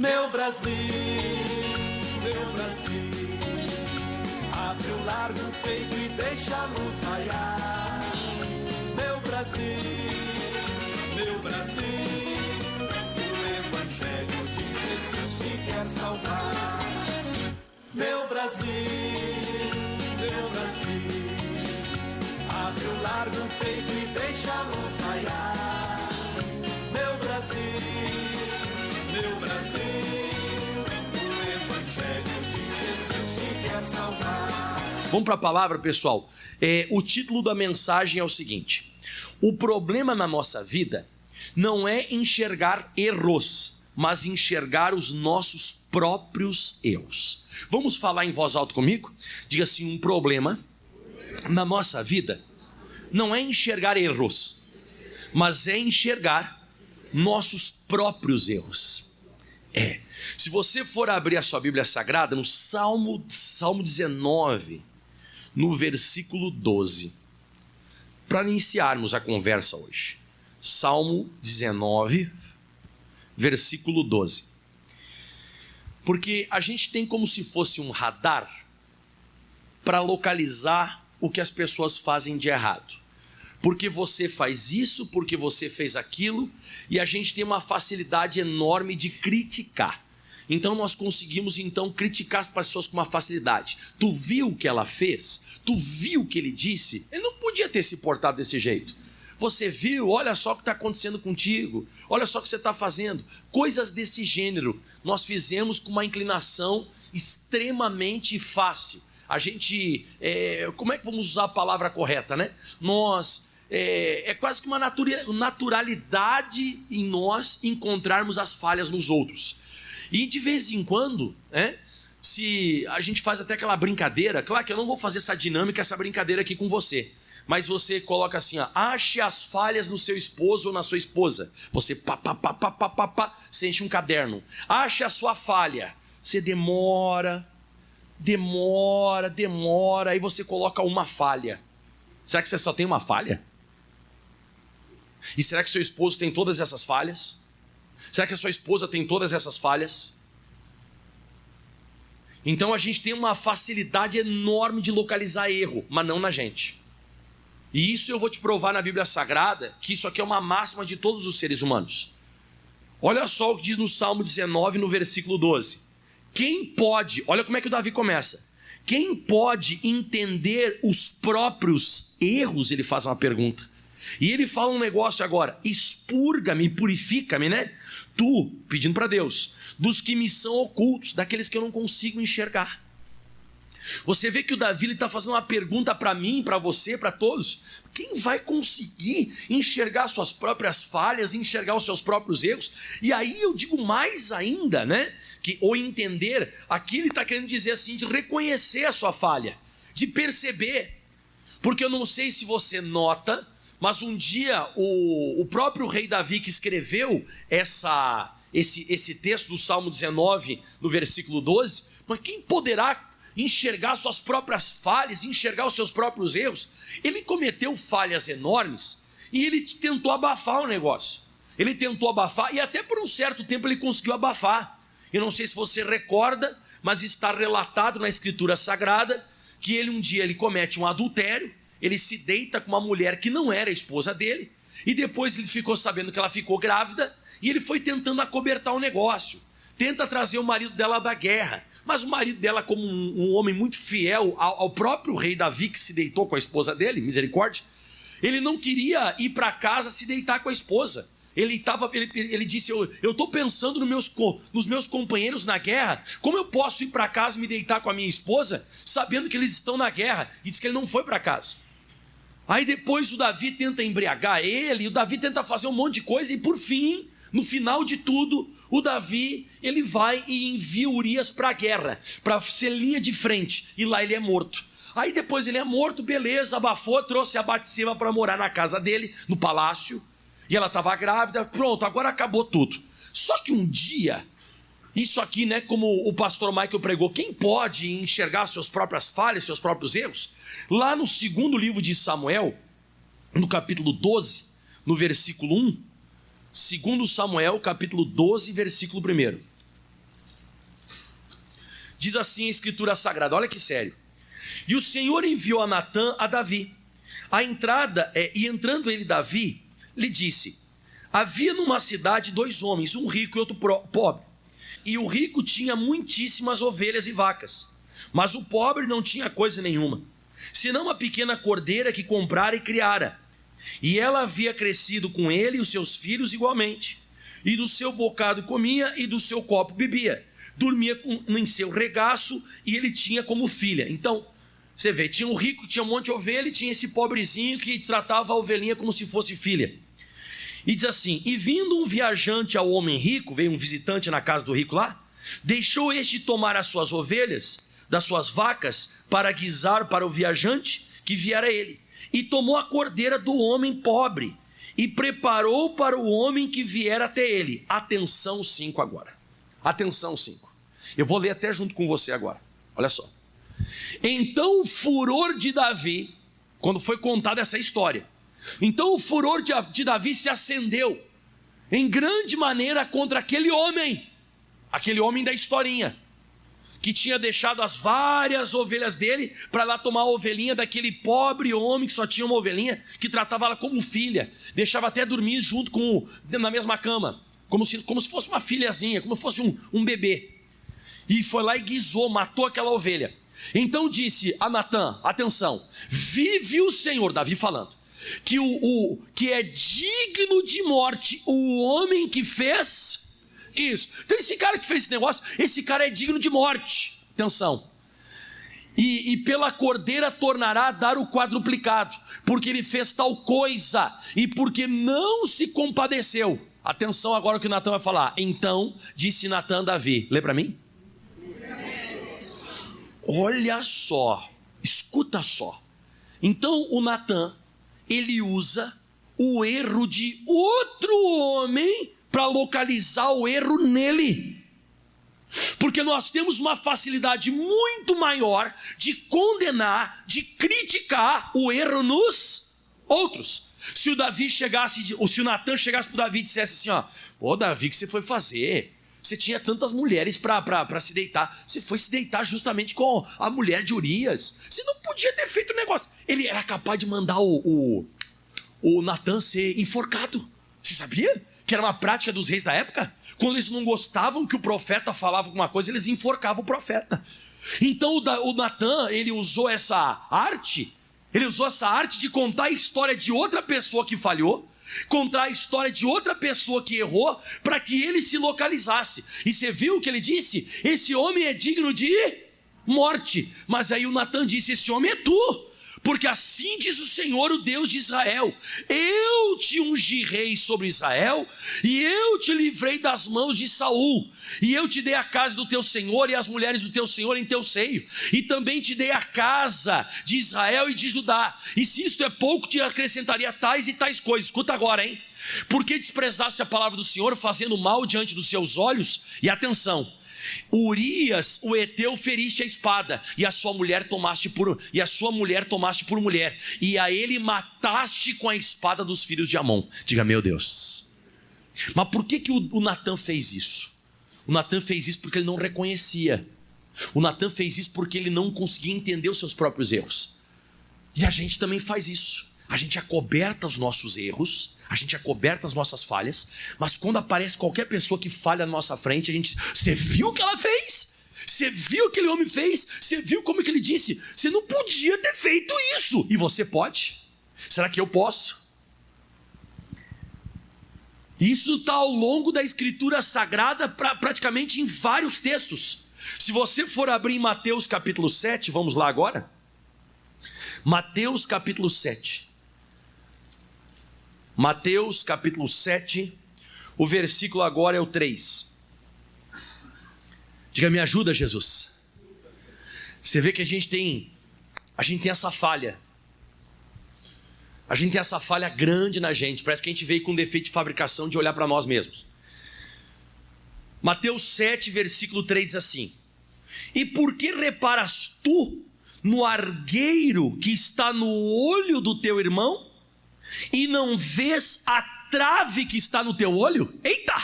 Meu Brasil, abre o largo peito e deixa a luz raiar. Meu Brasil, o Evangelho de Jesus te quer salvar. Meu Brasil, abre o largo peito e deixa a luz raiar. Meu Brasil, o Evangelho de Jesus te quer salvar. Vamos para a palavra, pessoal. O título da mensagem é o seguinte: o problema na nossa vida não é enxergar erros, mas enxergar os nossos próprios erros. Vamos falar em voz alta comigo? Diga assim: um problema na nossa vida não é enxergar erros, mas é enxergar nossos próprios erros. Se você for abrir a sua Bíblia Sagrada, no Salmo 19, no versículo 12, para iniciarmos a conversa hoje. Salmo 19, versículo 12. Porque a gente tem como se fosse um radar para localizar o que as pessoas fazem de errado. Porque você faz isso, porque você fez aquilo, e a gente tem uma facilidade enorme de criticar. Então nós conseguimos criticar as pessoas com uma facilidade. Tu viu o que ela fez? Tu viu o que ele disse? Ele não podia ter se portado desse jeito. Você viu? Olha só o que está acontecendo contigo. Olha só o que você está fazendo. Coisas desse gênero nós fizemos com uma inclinação extremamente fácil. A gente, como é que vamos usar a palavra correta, né? É quase que uma naturalidade em nós encontrarmos as falhas nos outros. E de vez em quando, se a gente faz até aquela brincadeira, claro que eu não vou fazer essa dinâmica, essa brincadeira aqui com você, mas você coloca assim, ache as falhas no seu esposo ou na sua esposa. Você você enche um caderno. Ache a sua falha. Você demora, aí você coloca uma falha. Será que você só tem uma falha? E será que seu esposo tem todas essas falhas? Será que a sua esposa tem todas essas falhas? Então a gente tem uma facilidade enorme de localizar erro, mas não na gente. E isso eu vou te provar na Bíblia Sagrada, que isso aqui é uma máxima de todos os seres humanos. Olha só o que diz no Salmo 19, no versículo 12. Quem pode, olha como é que o Davi começa. Quem pode entender os próprios erros? Ele faz uma pergunta. E ele fala um negócio agora: expurga-me, purifica-me, né? Tu, pedindo para Deus, dos que me são ocultos, daqueles que eu não consigo enxergar. Você vê que o Davi está fazendo uma pergunta para mim, para você, para todos. Quem vai conseguir enxergar suas próprias falhas, enxergar os seus próprios erros? E aí eu digo mais ainda, né? Ou entender, aqui ele está querendo dizer assim, de reconhecer a sua falha, de perceber. Porque eu não sei se você nota, mas um dia o próprio rei Davi, que escreveu esse texto do Salmo 19, no versículo 12, mas quem poderá enxergar suas próprias falhas, enxergar os seus próprios erros? Ele cometeu falhas enormes e ele tentou abafar o negócio. Ele tentou abafar e até por um certo tempo ele conseguiu abafar. Eu não sei se você recorda, mas está relatado na Escritura Sagrada que um dia ele comete um adultério, ele se deita com uma mulher que não era a esposa dele, e depois ele ficou sabendo que ela ficou grávida, e ele foi tentando acobertar o negócio, tenta trazer o marido dela da guerra, mas o marido dela, como um homem muito fiel ao próprio rei Davi, que se deitou com a esposa dele, misericórdia, ele não queria ir para casa se deitar com a esposa. Ele disse, eu estou pensando nos meus companheiros na guerra, como eu posso ir para casa e me deitar com a minha esposa, sabendo que eles estão na guerra? E disse que ele não foi para casa. Aí depois o Davi tenta embriagar ele, o Davi tenta fazer um monte de coisa, e por fim, no final de tudo, o Davi, ele vai e envia Urias para a guerra, para ser linha de frente, e lá ele é morto. Aí depois ele é morto, beleza, abafou, trouxe a Batseba para morar na casa dele, no palácio, e ela estava grávida, pronto, agora acabou tudo. Só que um dia, isso aqui, né, como o pastor Michael pregou, quem pode enxergar suas próprias falhas, seus próprios erros? Lá no segundo livro de Samuel, no capítulo 12, no versículo 1, segundo Samuel, capítulo 12, versículo 1. Diz assim a Escritura Sagrada, olha que sério. E o Senhor enviou a Natã a Davi. E entrando ele, Davi, lhe disse: havia numa cidade 2 homens, um rico e outro pobre. E o rico tinha muitíssimas ovelhas e vacas, mas o pobre não tinha coisa nenhuma, senão uma pequena cordeira que comprara e criara. E ela havia crescido com ele e os seus filhos igualmente. E do seu bocado comia e do seu copo bebia. Dormia em seu regaço e ele tinha como filha. Então, você vê, tinha um rico que tinha um monte de ovelha e tinha esse pobrezinho que tratava a ovelhinha como se fosse filha. E diz assim: e vindo um viajante ao homem rico, veio um visitante na casa do rico lá, deixou este tomar as suas ovelhas, das suas vacas, para guisar para o viajante que viera a ele. E tomou a cordeira do homem pobre e preparou para o homem que viera até ele. Atenção 5 agora. Atenção 5. Eu vou ler até junto com você agora. Olha só. Então o furor de Davi, quando foi contada essa história, então o furor de Davi se acendeu em grande maneira contra aquele homem da historinha, que tinha deixado as várias ovelhas dele para lá tomar a ovelhinha daquele pobre homem que só tinha uma ovelhinha, que tratava ela como filha, deixava até dormir junto na mesma cama, como se fosse uma filhazinha, como se fosse um bebê. E foi lá e guisou, matou aquela ovelha. Então disse a Natã: atenção, vive o Senhor, Davi falando, que é digno de morte o homem que fez isso. Então esse cara que fez esse negócio, esse cara é digno de morte. Atenção. E pela cordeira tornará a dar o quadruplicado, porque ele fez tal coisa e porque não se compadeceu. Atenção agora o que o Natã vai falar. Então disse Natã a Davi, lê para mim. Olha só, escuta só. Então o Natã, ele usa o erro de outro homem para localizar o erro nele. Porque nós temos uma facilidade muito maior de condenar, de criticar o erro nos outros. Se o Natã chegasse para o Davi e dissesse assim, ó: ô Davi, o que você foi fazer? Você tinha tantas mulheres para se deitar. Você foi se deitar justamente com a mulher de Urias. Você não podia ter feito o negócio. Ele era capaz de mandar o Natã ser enforcado. Você sabia? Que era uma prática dos reis da época. Quando eles não gostavam que o profeta falava alguma coisa, eles enforcavam o profeta. Então o Natã, ele usou essa arte. Ele usou essa arte de contar a história de outra pessoa que falhou, contar a história de outra pessoa que errou, para que ele se localizasse. E você viu o que ele disse? Esse homem é digno de morte. Mas aí o Natã disse: esse homem é tu, porque assim diz o Senhor, o Deus de Israel: eu te ungi rei sobre Israel, e eu te livrei das mãos de Saul, e eu te dei a casa do teu senhor e as mulheres do teu senhor em teu seio, e também te dei a casa de Israel e de Judá. E se isto é pouco, te acrescentaria tais e tais coisas. Escuta agora, hein? Porque desprezaste a palavra do Senhor, fazendo mal diante dos seus olhos. E atenção: Urias, o heteu, feriste a espada, e a sua mulher tomaste por mulher, e a ele mataste com a espada dos filhos de Amon. Diga: meu Deus. Mas por que o Natã fez isso? O Natã fez isso porque ele não reconhecia. O Natã fez isso porque ele não conseguia entender os seus próprios erros. E a gente também faz isso. A gente acoberta os nossos erros, a gente acoberta as nossas falhas, mas quando aparece qualquer pessoa que falha na nossa frente, a gente diz: você viu o que ela fez? Você viu o que aquele homem fez? Você viu como que ele disse? Você não podia ter feito isso. E você pode? Será que eu posso? Isso está ao longo da Escritura Sagrada, praticamente em vários textos. Se você for abrir em Mateus capítulo 7, vamos lá agora. Mateus capítulo 7. Mateus capítulo 7, o versículo agora é o 3. Diga: me ajuda, Jesus. Você vê que a gente tem essa falha. A gente tem essa falha grande na gente. Parece que a gente veio com defeito de fabricação de olhar para nós mesmos. Mateus 7, versículo 3 diz assim: e por que reparas tu no argueiro que está no olho do teu irmão, e não vês a trave que está no teu olho? Eita!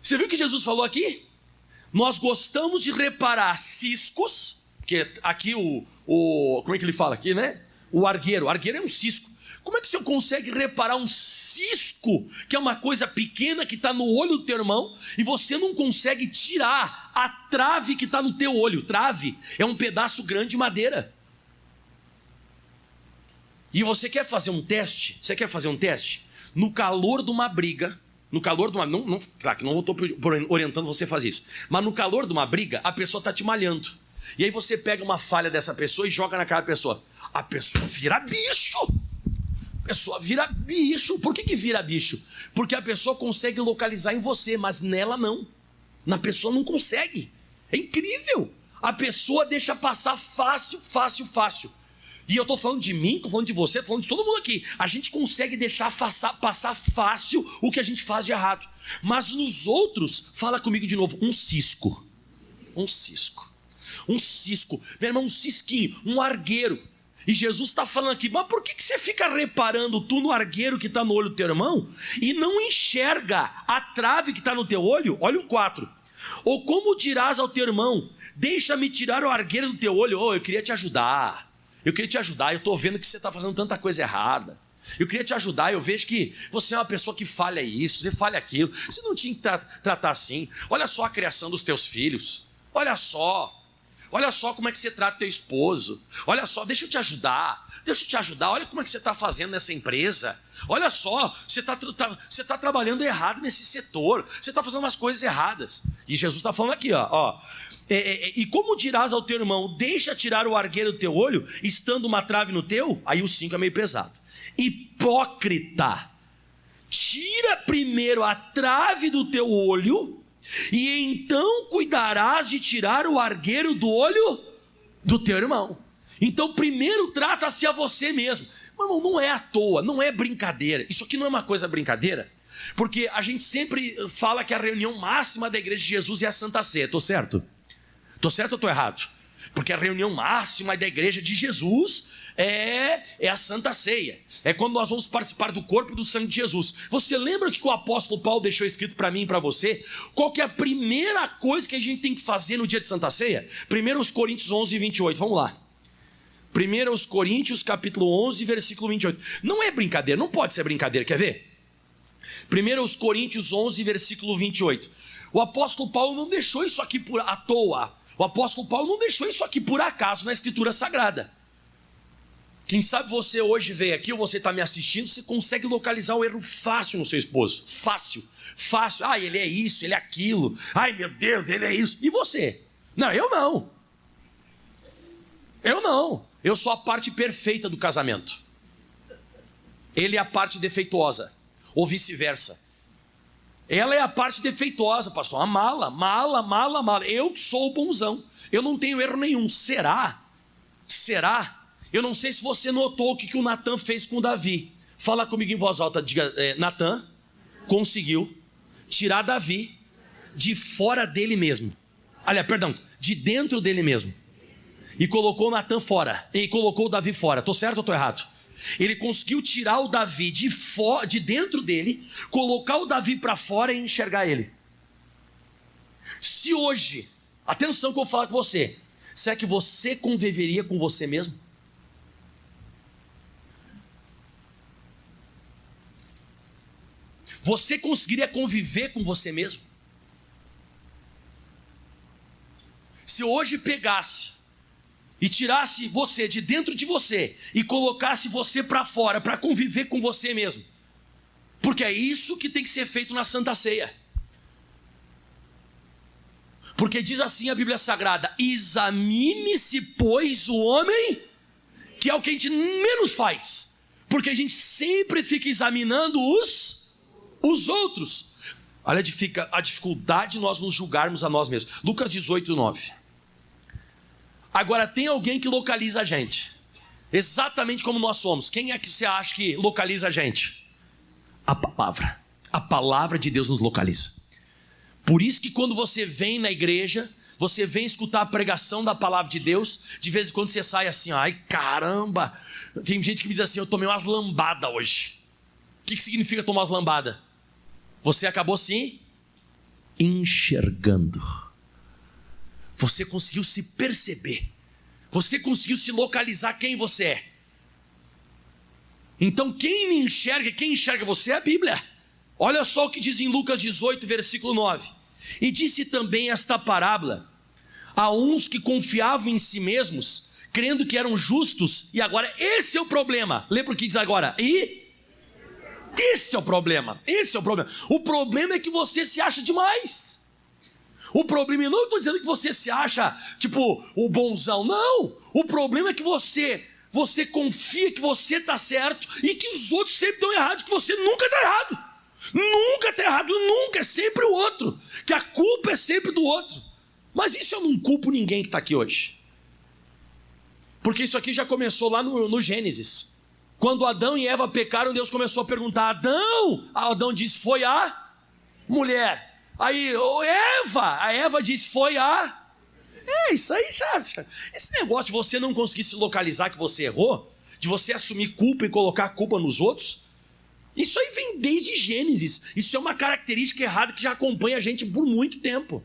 Você viu o que Jesus falou aqui? nós gostamos de reparar ciscos, porque aqui como é que ele fala aqui, né? O argueiro é um cisco. Como é que você consegue reparar um cisco, que é uma coisa pequena que está no olho do teu irmão, e você não consegue tirar a trave que está no teu olho? Trave é um pedaço grande de madeira. E você quer fazer um teste? Você quer fazer um teste? No calor de uma briga, claro que não estou orientando você a fazer isso, mas no calor de uma briga, a pessoa está te malhando. E aí você pega uma falha dessa pessoa e joga na cara da pessoa. A pessoa vira bicho. A pessoa vira bicho. Por que vira bicho? Porque a pessoa consegue localizar em você, mas nela não. Na pessoa não consegue. É incrível. A pessoa deixa passar fácil. E eu estou falando de mim, estou falando de você, estou falando de todo mundo aqui. A gente consegue deixar passar fácil o que a gente faz de errado. Mas nos outros, fala comigo de novo, um cisco. Meu irmão, um cisquinho, um argueiro. E Jesus está falando aqui, mas por que você fica reparando tu no argueiro que está no olho do teu irmão e não enxerga a trave que está no teu olho? Olha o 4. Ou como dirás ao teu irmão, deixa-me tirar o argueiro do teu olho? Eu queria te ajudar, eu estou vendo que você está fazendo tanta coisa errada. Eu queria te ajudar, eu vejo que você é uma pessoa que falha isso, você falha aquilo. Você não tinha que tratar assim. Olha só a criação dos teus filhos, olha só como é que você trata teu esposo. Olha só, deixa eu te ajudar. Olha como é que você está fazendo nessa empresa. Olha só, você está trabalhando errado nesse setor. Você está fazendo umas coisas erradas. E Jesus está falando aqui, e como dirás ao teu irmão, deixa tirar o argueiro do teu olho, estando uma trave no teu? Aí o 5 é meio pesado. Hipócrita, tira primeiro a trave do teu olho, e então cuidarás de tirar o argueiro do olho do teu irmão. Então primeiro trata-se a você mesmo. Meu irmão, não é à toa, não é brincadeira. Isso aqui não é uma coisa brincadeira, porque a gente sempre fala que a reunião máxima da igreja de Jesus é a Santa Ceia. Estou certo? Estou certo ou estou errado? Porque a reunião máxima da igreja de Jesus é a Santa Ceia. É quando nós vamos participar do corpo e do sangue de Jesus. Você lembra que o apóstolo Paulo deixou escrito para mim e para você? Qual que é a primeira coisa que a gente tem que fazer no dia de Santa Ceia? 1 Coríntios 11, 28. Vamos lá. 1 Coríntios capítulo 11, versículo 28. Não é brincadeira, não pode ser brincadeira, quer ver? 1 Coríntios 11, versículo 28. O apóstolo Paulo não deixou isso aqui à toa. O apóstolo Paulo não deixou isso aqui por acaso na Escritura Sagrada. Quem sabe você hoje veio aqui, ou você está me assistindo, você consegue localizar o erro fácil no seu esposo. Fácil. Ele é isso, ele é aquilo. Ai, meu Deus, ele é isso. E você? Não, eu não. Eu sou a parte perfeita do casamento. Ele é a parte defeituosa. Ou vice-versa. Ela é a parte defeituosa, pastor. A mala. Eu sou o bonzão. Eu não tenho erro nenhum. Será? Eu não sei se você notou o que o Natan fez com o Davi. Fala comigo em voz alta. Diga, Natan conseguiu tirar Davi de fora dele mesmo. De dentro dele mesmo. E colocou o Natan fora. E colocou o Davi fora. Estou certo ou estou errado? Ele conseguiu tirar o Davi de dentro dele, colocar o Davi para fora e enxergar ele. Se hoje, atenção que eu vou falar com você, será que você conviveria com você mesmo? Você conseguiria conviver com você mesmo? Se hoje pegasse e tirasse você de dentro de você e colocasse você para fora para conviver com você mesmo, porque é isso que tem que ser feito na Santa Ceia. Porque diz assim a Bíblia Sagrada: examine-se, pois, o homem, que é o que a gente menos faz, porque a gente sempre fica examinando os outros. Olha a dificuldade de nós nos julgarmos a nós mesmos. Lucas 18, 9. Agora tem alguém que localiza a gente, exatamente como nós somos. Quem é que você acha que localiza a gente? A palavra de Deus nos localiza. Por isso que quando você vem na igreja, você vem escutar a pregação da palavra de Deus, de vez em quando você sai assim, ai caramba. Tem gente que me diz assim, eu tomei umas lambadas hoje. O que significa tomar umas lambadas? Você acabou sim enxergando. Você conseguiu se perceber. Você conseguiu se localizar quem você é. Então quem me enxerga, quem enxerga você é a Bíblia. Olha só o que diz em Lucas 18, versículo 9. E disse também esta parábola a uns que confiavam em si mesmos, crendo que eram justos, e agora esse é o problema. Lembra o que diz agora? Esse é o problema. O problema é que você se acha demais. O problema, eu não estou dizendo que você se acha, tipo, o bonzão, não. O problema é que você confia que você está certo e que os outros sempre estão errados, que você nunca está errado. Nunca está errado, nunca, é sempre o outro. Que a culpa é sempre do outro. Mas isso eu não culpo ninguém que está aqui hoje. Porque isso aqui já começou lá no Gênesis. Quando Adão e Eva pecaram, Deus começou a perguntar: Adão disse, foi a mulher. Aí, a Eva disse, foi a... Isso aí já... Esse negócio de você não conseguir se localizar que você errou, de você assumir culpa e colocar a culpa nos outros, isso aí vem desde Gênesis. Isso é uma característica errada que já acompanha a gente por muito tempo.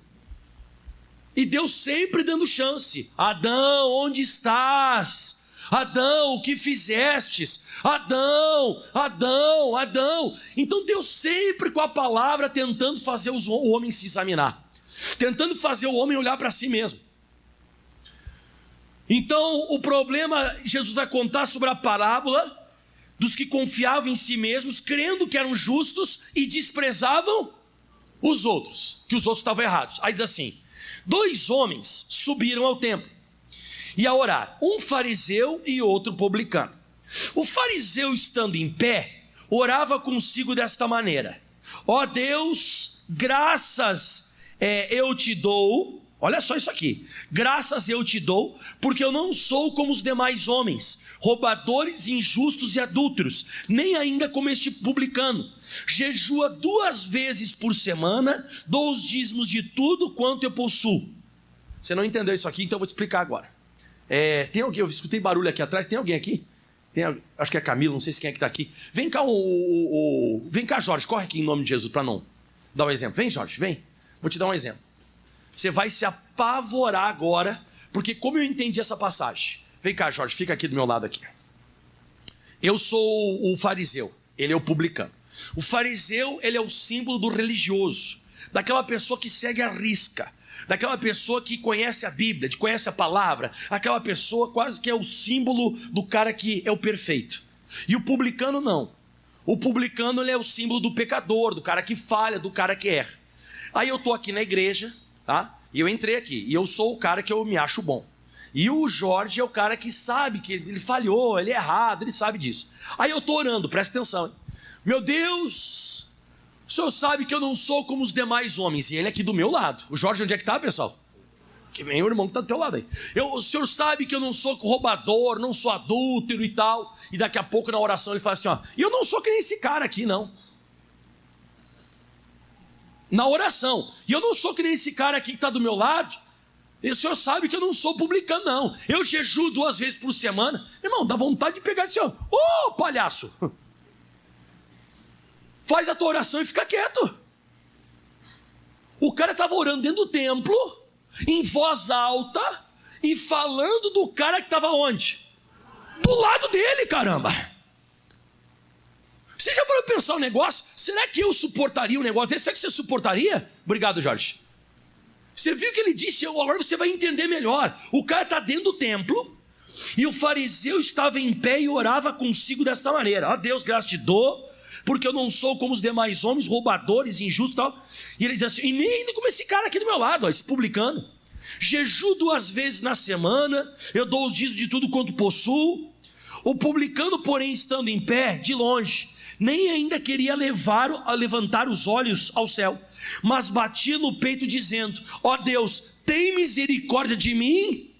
E Deus sempre dando chance. Adão, onde estás? Adão, o que fizestes? Adão. Então Deus sempre com a palavra tentando fazer o homem se examinar, tentando fazer o homem olhar para si mesmo. Então o problema, Jesus vai contar sobre a parábola dos que confiavam em si mesmos, crendo que eram justos e desprezavam os outros, que os outros estavam errados. Aí diz assim: 2 homens subiram ao templo e a orar, um fariseu e outro publicano. O fariseu, estando em pé, orava consigo desta maneira: ó Deus, graças eu te dou. Olha só isso aqui: graças eu te dou, porque eu não sou como os demais homens, roubadores, injustos e adúlteros, nem ainda como este publicano. Jejua 2 vezes por semana, dou os dízimos de tudo quanto eu possuo. Você não entendeu isso aqui, então eu vou te explicar agora. Tem alguém? Eu escutei barulho aqui atrás. Tem alguém aqui? Acho que é Camilo, não sei se quem é que está aqui. Vem cá, vem cá, Jorge, corre aqui em nome de Jesus para não dar um exemplo. Vem, Jorge, vem. Vou te dar um exemplo. Você vai se apavorar agora, porque como eu entendi essa passagem. Vem cá, Jorge, fica aqui do meu lado aqui. Eu sou o fariseu, ele é o publicano. O fariseu, ele é o símbolo do religioso, daquela pessoa que segue a risca, daquela pessoa que conhece a Bíblia, que conhece a palavra, aquela pessoa quase que é o símbolo do cara que é o perfeito. E o publicano não. O publicano, ele é o símbolo do pecador, do cara que falha, do cara que erra. Aí eu estou aqui na igreja, tá? E eu entrei aqui, e eu sou o cara que eu me acho bom. E o Jorge é o cara que sabe que ele falhou, ele é errado, ele sabe disso. Aí eu estou orando, presta atenção, hein? Meu Deus, o senhor sabe que eu não sou como os demais homens. E ele aqui do meu lado. O Jorge, onde é que está, pessoal? Que vem o irmão que está do teu lado aí. O senhor sabe que eu não sou roubador, não sou adúltero e tal. E daqui a pouco na oração ele fala assim, ó, e eu não sou que nem esse cara aqui, não. Na oração. E eu não sou que nem esse cara aqui que está do meu lado. E o senhor sabe que eu não sou publicano, não. Eu jejuo 2 vezes por semana. Irmão, dá vontade de pegar esse, ó. Ô, palhaço! Faz a tua oração e fica quieto. O cara estava orando dentro do templo, em voz alta, e falando do cara que estava onde? Do lado dele, caramba. Você já parou para pensar um negócio? Será que eu suportaria um negócio desse? Será que você suportaria? Obrigado, Jorge. Você viu o que ele disse? Agora você vai entender melhor. O cara está dentro do templo, e o fariseu estava em pé e orava consigo desta maneira: ó Deus, graças te dou, porque eu não sou como os demais homens, roubadores, injustos e tal. E ele diz assim, e nem ainda como esse cara aqui do meu lado, ó, esse publicano. Jejuo 2 vezes na semana, eu dou os dízimos de tudo quanto possuo. O publicano, porém, estando em pé, de longe, nem ainda queria levantar os olhos ao céu, mas batia no peito dizendo, ó Deus, tem misericórdia de mim,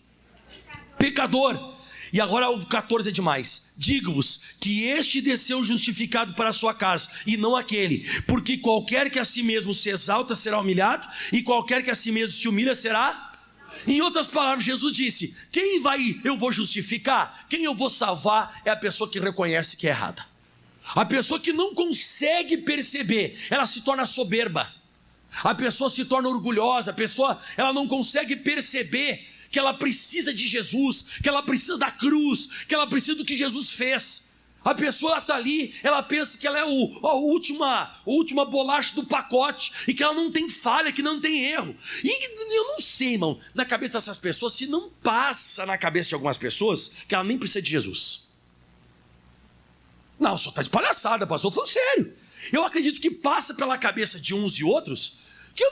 pecador. E agora o 14 é demais. Digo-vos que este desceu justificado para a sua casa, e não aquele. Porque qualquer que a si mesmo se exalta será humilhado, e qualquer que a si mesmo se humilha será... Em outras palavras, Jesus disse, eu vou justificar, quem eu vou salvar é a pessoa que reconhece que é errada. A pessoa que não consegue perceber, ela se torna soberba. A pessoa se torna orgulhosa, a pessoa ela não consegue perceber que ela precisa de Jesus, que ela precisa da cruz, que ela precisa do que Jesus fez. A pessoa está ali, ela pensa que ela é a última bolacha do pacote e que ela não tem falha, que não tem erro. E eu não sei, irmão, na cabeça dessas pessoas, se não passa na cabeça de algumas pessoas que ela nem precisa de Jesus. Não, só está de palhaçada, pastor, falando sério. Eu acredito que passa pela cabeça de uns e outros que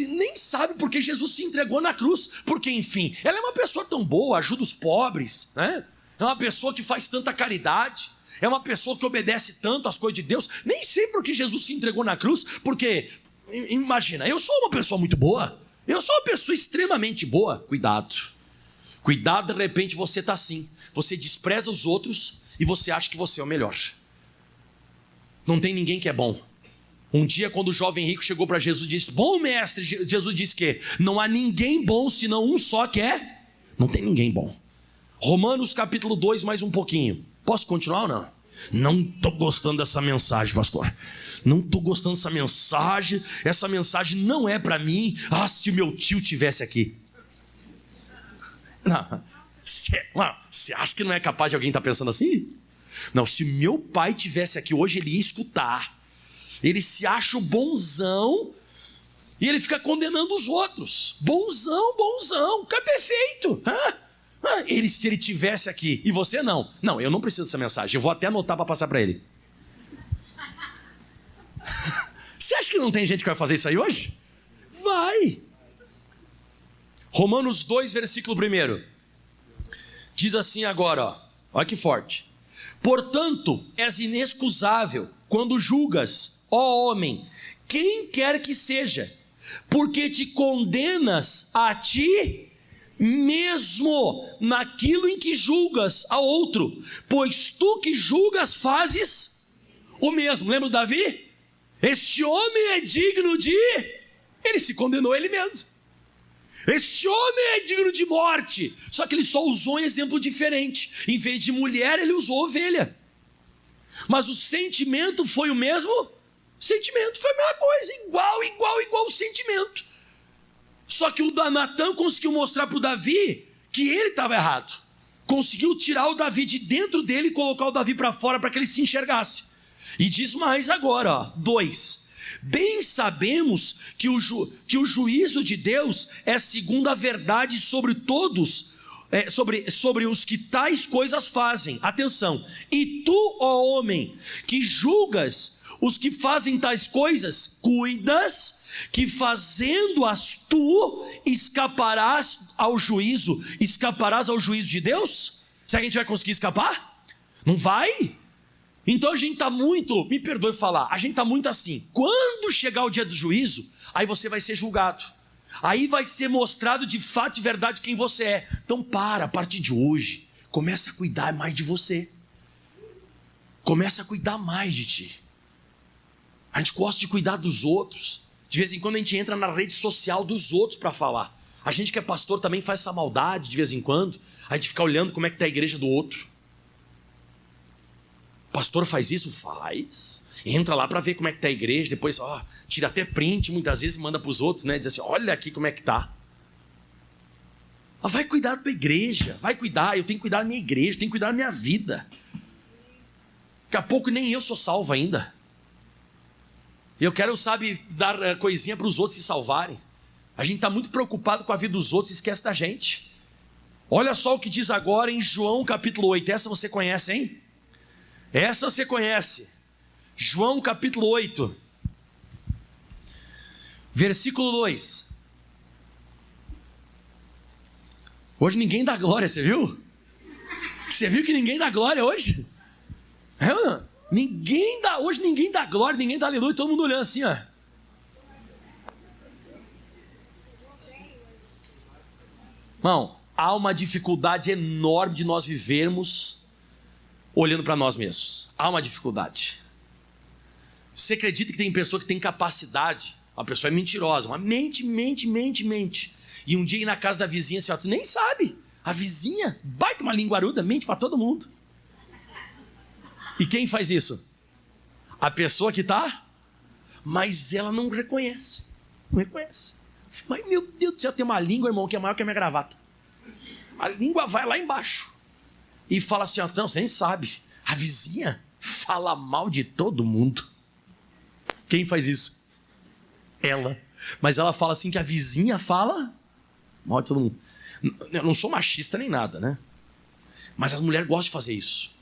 nem sabe porque Jesus se entregou na cruz. Porque, enfim, ela é uma pessoa tão boa, ajuda os pobres, né? É uma pessoa que faz tanta caridade. É uma pessoa que obedece tanto às coisas de Deus. Nem sei por que Jesus se entregou na cruz. Porque, imagina, eu sou uma pessoa muito boa. Eu sou uma pessoa extremamente boa. Cuidado. Cuidado, de repente você está assim. Você despreza os outros e você acha que você é o melhor. Não tem ninguém que é bom. Um dia, quando o jovem rico chegou para Jesus e disse: bom mestre, Jesus disse que não há ninguém bom senão um só que é. Não tem ninguém bom. Romanos capítulo 2, mais um pouquinho. Posso continuar ou não? Não estou gostando dessa mensagem, pastor. Não estou gostando dessa mensagem. Essa mensagem não é para mim. Ah, se o meu tio tivesse aqui. Não. Você acha que não é capaz de alguém estar pensando assim? Não, se meu pai tivesse aqui hoje, ele ia escutar. Ele se acha o bonzão e ele fica condenando os outros. Bonzão, que é perfeito. Se ele tivesse aqui e você não. Não, eu não preciso dessa mensagem. Eu vou até anotar para passar para ele. Você acha que não tem gente que vai fazer isso aí hoje? Vai. Romanos 2, versículo 1. Diz assim agora, ó. Olha que forte. Portanto, és inexcusável quando julgas, ó homem, quem quer que seja, porque te condenas a ti mesmo naquilo em que julgas a outro, pois tu que julgas fazes o mesmo. Lembra do Davi? Este homem é digno de... Ele se condenou a ele mesmo. Este homem é digno de morte. Só que ele só usou um exemplo diferente. Em vez de mulher, ele usou ovelha. Mas o sentimento foi o mesmo? O sentimento foi a mesma coisa. Igual o sentimento. Só que o Natan conseguiu mostrar para o Davi que ele estava errado. Conseguiu tirar o Davi de dentro dele e colocar o Davi para fora para que ele se enxergasse. E diz mais agora, ó, 2. Bem sabemos que o juízo de Deus é segundo a verdade sobre todos, sobre os que tais coisas fazem. Atenção. E tu, ó homem, que julgas os que fazem tais coisas, cuidas que fazendo-as tu escaparás ao juízo de Deus? Será que a gente vai conseguir escapar? Não vai? Então a gente está muito, me perdoe falar, a gente está muito assim, quando chegar o dia do juízo, aí você vai ser julgado, aí vai ser mostrado de fato e verdade quem você é. Então a partir de hoje, começa a cuidar mais de você, começa a cuidar mais de ti. A gente gosta de cuidar dos outros, de vez em quando a gente entra na rede social dos outros para falar. A gente que é pastor também faz essa maldade de vez em quando, a gente fica olhando como é que está a igreja do outro. Pastor faz isso? Faz. Entra lá para ver como é que está a igreja, depois tira até print muitas vezes e manda para os outros, né? Diz assim, olha aqui como é que está. Vai cuidar da tua igreja, vai cuidar, eu tenho que cuidar da minha igreja, tenho que cuidar da minha vida. Daqui a pouco nem eu sou salvo ainda. Eu quero, dar coisinha para os outros se salvarem. A gente está muito preocupado com a vida dos outros e esquece da gente. Olha só o que diz agora em João capítulo 8, essa você conhece, hein? Essa você conhece. João capítulo 8, versículo 2. Hoje ninguém dá glória, você viu? Você viu que ninguém dá glória hoje? Hoje ninguém dá glória, ninguém dá aleluia, todo mundo olhando assim, ó. Irmão, há uma dificuldade enorme de nós vivermos olhando para nós mesmos. Há uma dificuldade. Você acredita que tem pessoa que tem capacidade? A pessoa é mentirosa, mas mente. E um dia ir na casa da vizinha, assim, tu nem sabe. A vizinha, baita uma linguaruda, mente para todo mundo. E quem faz isso? A pessoa que está, mas ela não reconhece. Não reconhece. Mas, meu Deus do céu, tem uma língua, irmão, que é maior que a minha gravata. A língua vai lá embaixo e fala assim, ó, não, você nem sabe, a vizinha fala mal de todo mundo. Quem faz isso? Ela. Mas ela fala assim que a vizinha fala mal de todo mundo. Eu não sou machista nem nada, né? Mas as mulheres gostam de fazer isso.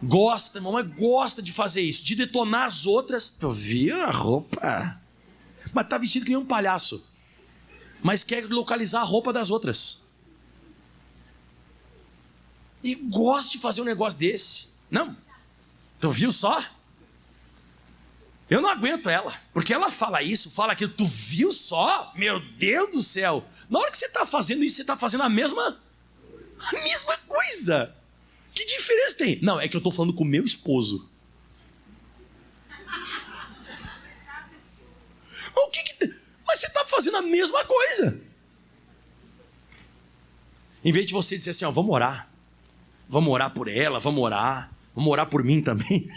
Gosta, irmão, mas gosta de fazer isso, de detonar as outras. Tu viu a roupa? Mas tá vestido que nem um palhaço. Mas quer localizar a roupa das outras. E gosta de fazer um negócio desse. Não. Tu viu só? Eu não aguento ela. Porque ela fala isso, fala aquilo. Tu viu só? Meu Deus do céu. Na hora que você está fazendo isso, você está fazendo a mesma coisa. Que diferença tem? Não, é que eu estou falando com o meu esposo. O que tem? Mas você está fazendo a mesma coisa. Em vez de você dizer assim, ó, vamos orar por ela, vamos orar por mim também.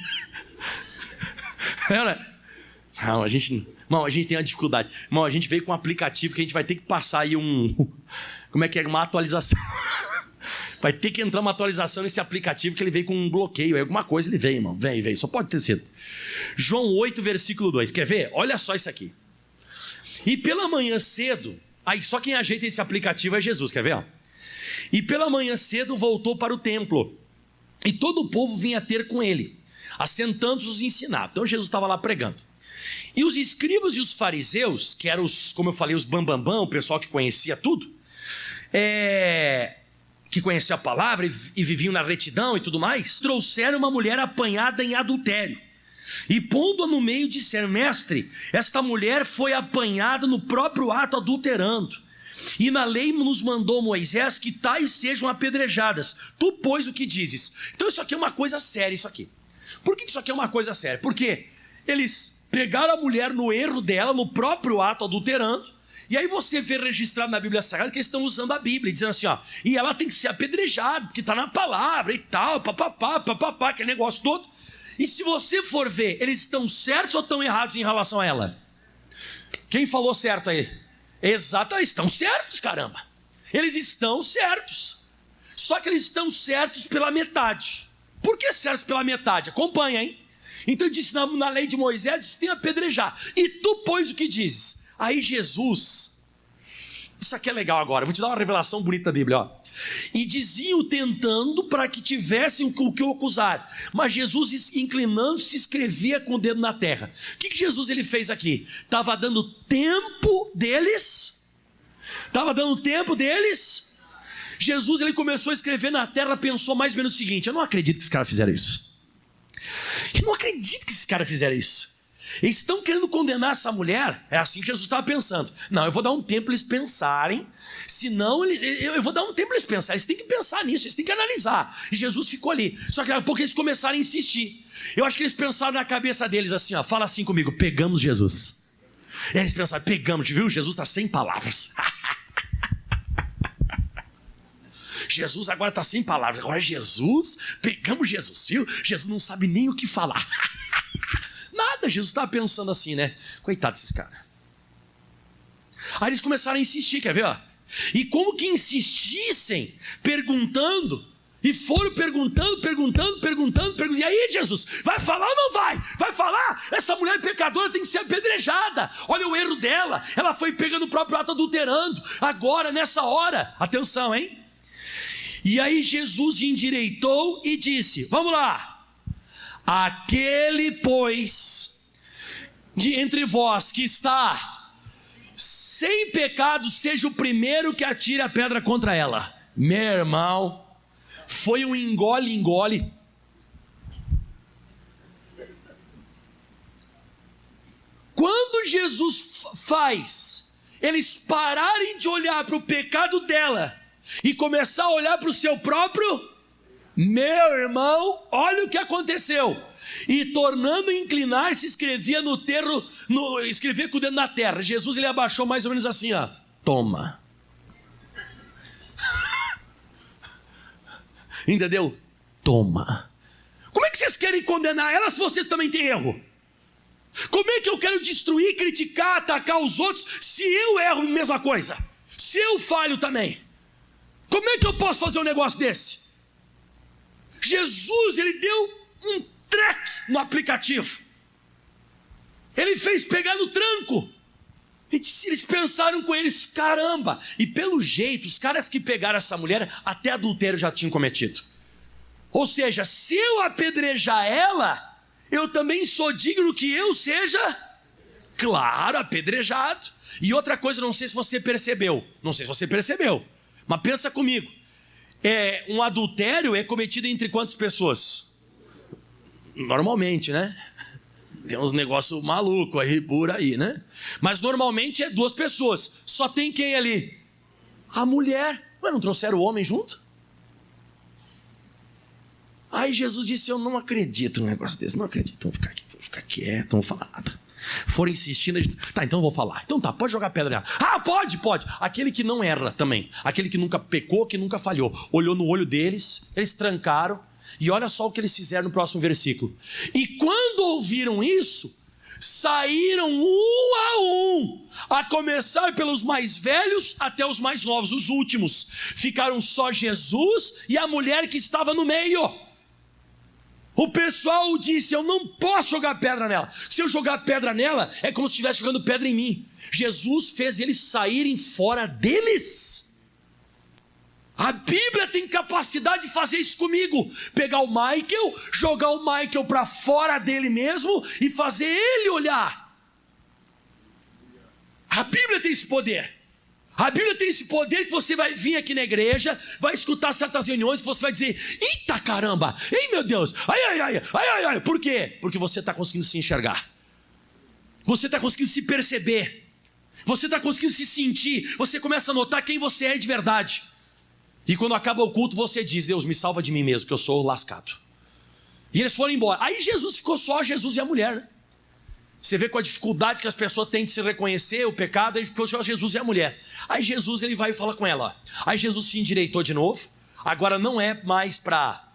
Não, a gente tem uma dificuldade. Irmão, a gente veio com um aplicativo que a gente vai ter que passar aí uma atualização. Vai ter que entrar uma atualização nesse aplicativo que ele veio com um bloqueio, alguma coisa ele veio, irmão. Vem, só pode ter sido. João 8, versículo 2, quer ver? Olha só isso aqui. E pela manhã cedo, aí só quem ajeita esse aplicativo é Jesus, quer ver? Ó? E pela manhã cedo voltou para o templo, e todo o povo vinha ter com ele, assentando-os e ensinava. Então Jesus estava lá pregando. E os escribas e os fariseus, que eram os, como eu falei, os bambambam, o pessoal que conhecia tudo, que conhecia a palavra e viviam na retidão e tudo mais, trouxeram uma mulher apanhada em adultério. E pondo-a no meio disseram, mestre, esta mulher foi apanhada no próprio ato adulterando. E na lei nos mandou Moisés que tais sejam apedrejadas. Tu, pois, o que dizes? Então isso aqui é uma coisa séria, isso aqui. Por que isso aqui é uma coisa séria? Porque eles pegaram a mulher no erro dela, no próprio ato adulterando, e aí você vê registrado na Bíblia Sagrada que eles estão usando a Bíblia, dizendo assim, ó, e ela tem que ser apedrejada, porque está na palavra e tal, papapá, aquele negócio todo. E se você for ver, eles estão certos ou estão errados em relação a ela? Quem falou certo aí? Exato, estão certos, caramba. Eles estão certos. Só que eles estão certos pela metade. Por que certos pela metade? Acompanha, hein? Então ele disse na lei de Moisés, disse, tem a apedrejar. E tu, pois, o que dizes? Aí Jesus, isso aqui é legal agora, eu vou te dar uma revelação bonita da Bíblia, ó. E diziam tentando para que tivessem o que o acusar, mas Jesus inclinando-se escrevia com o dedo na terra. O que Jesus ele fez aqui? Estava dando tempo deles. Jesus ele começou a escrever na terra, pensou mais ou menos o seguinte, eu não acredito que esses caras fizeram isso. Eles estão querendo condenar essa mulher. É assim que Jesus estava pensando. Não, eu vou dar um tempo para eles pensarem. Senão, eu vou dar um tempo para eles pensarem. Eles têm que pensar nisso, eles têm que analisar. E Jesus ficou ali. Só que daqui a pouco eles começaram a insistir. Eu acho que eles pensaram na cabeça deles assim, ó, fala assim comigo, pegamos Jesus. E aí eles pensaram, pegamos, viu? Jesus está sem palavras. Jesus agora está sem palavras. Agora Jesus, pegamos Jesus, viu? Jesus não sabe nem o que falar. Nada, Jesus estava pensando assim, né? Coitado desses caras. Aí eles começaram a insistir, quer ver? Ó? E como que insistissem, perguntando, e foram perguntando. E aí, Jesus, vai falar ou não vai? Vai falar? Essa mulher pecadora tem que ser apedrejada. Olha o erro dela. Ela foi pegando o próprio ato adulterando. Agora, nessa hora, atenção, hein? E aí Jesus endireitou e disse, vamos lá. Aquele, pois, entre vós que está sem pecado, seja o primeiro que atire a pedra contra ela. Meu irmão, foi um engole. Quando Jesus faz eles pararem de olhar para o pecado dela e começar a olhar para o seu próprio, meu irmão, olha o que aconteceu. E tornando a inclinar-se, escrevia no terro, escrevia com o dedo na terra. Jesus ele abaixou mais ou menos assim, ó. Toma. Entendeu? Toma. Como é que vocês querem condenar ela se vocês também têm erro? Como é que eu quero destruir, criticar, atacar os outros se eu erro a mesma coisa? Se eu falho também? Como é que eu posso fazer um negócio desse? Jesus, ele deu um treco no aplicativo. Ele fez pegar no tranco. Eles pensaram com eles, caramba. E pelo jeito, os caras que pegaram essa mulher, até adultério já tinham cometido. Ou seja, se eu apedrejar ela, eu também sou digno que eu seja, claro, apedrejado. E outra coisa, não sei se você percebeu, mas pensa comigo. Um adultério é cometido entre quantas pessoas? Normalmente, né? Tem uns negócios malucos aí por aí, né? Mas normalmente é 2 pessoas. Só tem quem ali? A mulher. Ué, não trouxeram o homem junto? Aí Jesus disse, eu não acredito num negócio desse. Não acredito, então vou ficar quieto, não vou falar nada. Foram insistindo, tá, então eu vou falar. Então tá, pode jogar pedra nela. Ah, pode. Aquele que não erra também. Aquele que nunca pecou, que nunca falhou. Olhou no olho deles, eles trancaram. E olha só o que eles fizeram no próximo versículo. E quando ouviram isso, saíram um a um, a começar pelos mais velhos até os mais novos, os últimos. Ficaram só Jesus e a mulher que estava no meio. O pessoal disse, eu não posso jogar pedra nela. Se eu jogar pedra nela, é como se estivesse jogando pedra em mim. Jesus fez eles saírem fora deles. A Bíblia tem capacidade de fazer isso comigo. Pegar o Michael, jogar o Michael para fora dele mesmo e fazer ele olhar. A Bíblia tem esse poder. A Bíblia tem esse poder que você vai vir aqui na igreja, vai escutar certas reuniões que você vai dizer, eita caramba, ei meu Deus, ai. Por quê? Porque você está conseguindo se enxergar. Você está conseguindo se perceber. Você está conseguindo se sentir. Você começa a notar quem você é de verdade. E quando acaba o culto, você diz, Deus, me salva de mim mesmo, que eu sou lascado. E eles foram embora. Aí Jesus ficou só, Jesus e a mulher, né? Você vê com a dificuldade que as pessoas têm de se reconhecer o pecado, ele ficou só Jesus e a mulher. Aí Jesus, ele vai e fala com ela. Ó. Aí Jesus se endireitou de novo. Agora não é mais para,